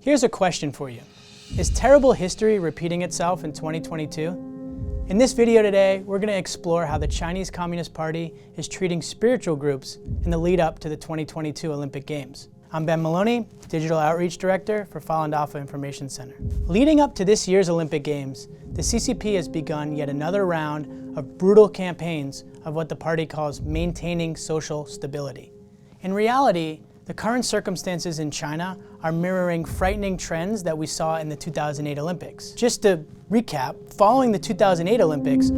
Here's a question for you. Is terrible history repeating itself in 2022? In this video today, we're going to explore how the Chinese Communist Party is treating spiritual groups in the lead up to the 2022 Olympic Games. I'm Ben Maloney, Digital Outreach Director for Falun Gong Information Center. Leading up to this year's Olympic Games, the CCP has begun yet another round of brutal campaigns of what the party calls maintaining social stability. In reality, the current circumstances in China are mirroring frightening trends that we saw in the 2008 Olympics. Just to recap, following the 2008 Olympics,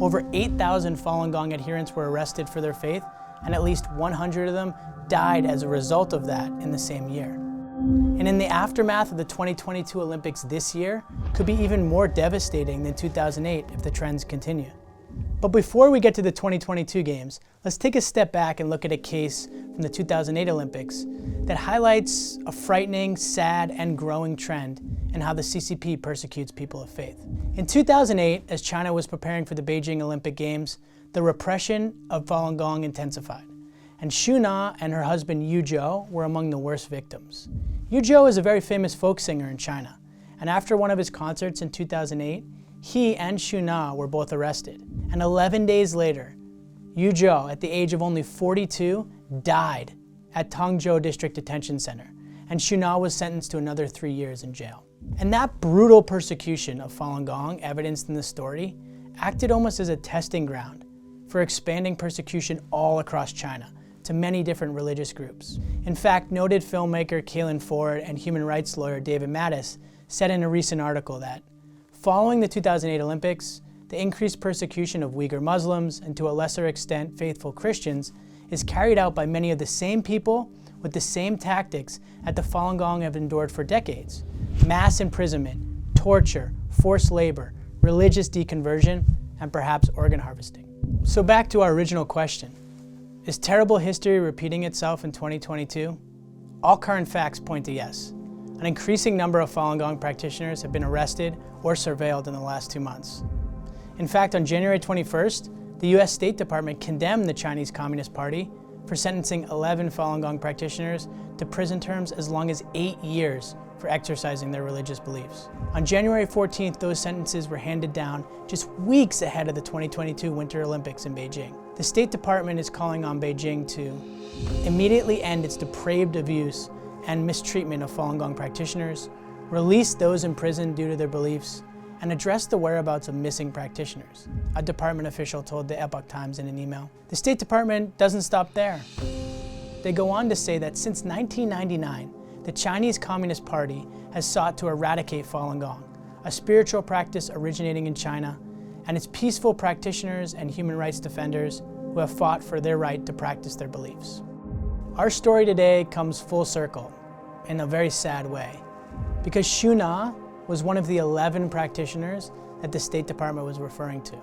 over 8,000 Falun Gong adherents were arrested for their faith, and at least 100 of them died as a result of that in the same year. And in the aftermath of the 2022 Olympics this year, could be even more devastating than 2008 if the trends continue. But before we get to the 2022 Games, let's take a step back and look at a case from the 2008 Olympics that highlights a frightening, sad, and growing trend in how the CCP persecutes people of faith. In 2008, as China was preparing for the Beijing Olympic Games, the repression of Falun Gong intensified, and Xu Na and her husband Yu Zhou were among the worst victims. Yu Zhou is a very famous folk singer in China, and after one of his concerts in 2008, he and Xu Na were both arrested. And 11 days later, Yu Zhou, at the age of only 42, died at Tongzhou District Detention Center, and Xu Na was sentenced to another 3 years in jail. And that brutal persecution of Falun Gong, evidenced in the story, acted almost as a testing ground for expanding persecution all across China to many different religious groups. In fact, noted filmmaker Kalen Ford and human rights lawyer David Mattis said in a recent article that following the 2008 Olympics, the increased persecution of Uyghur Muslims, and to a lesser extent faithful Christians, is carried out by many of the same people with the same tactics that the Falun Gong have endured for decades: mass imprisonment, torture, forced labor, religious deconversion, and perhaps organ harvesting. So back to our original question. Is terrible history repeating itself in 2022? All current facts point to yes. An increasing number of Falun Gong practitioners have been arrested or surveilled in the last 2 months. In fact, on January 21st, the US State Department condemned the Chinese Communist Party for sentencing 11 Falun Gong practitioners to prison terms as long as 8 years for exercising their religious beliefs. On January 14th, those sentences were handed down just weeks ahead of the 2022 Winter Olympics in Beijing. The State Department is calling on Beijing to immediately end its depraved abuse and mistreatment of Falun Gong practitioners, release those imprisoned due to their beliefs, and address the whereabouts of missing practitioners, a department official told the Epoch Times in an email. The State Department doesn't stop there. They go on to say that since 1999, the Chinese Communist Party has sought to eradicate Falun Gong, a spiritual practice originating in China, and its peaceful practitioners and human rights defenders who have fought for their right to practice their beliefs. Our story today comes full circle in a very sad way, because Xu Na was one of the 11 practitioners that the State Department was referring to.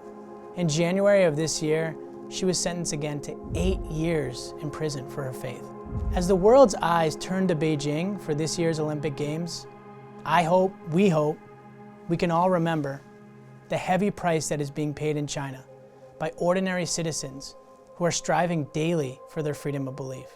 In January of this year, she was sentenced again to 8 years in prison for her faith. As the world's eyes turn to Beijing for this year's Olympic Games, we hope, we can all remember the heavy price that is being paid in China by ordinary citizens who are striving daily for their freedom of belief.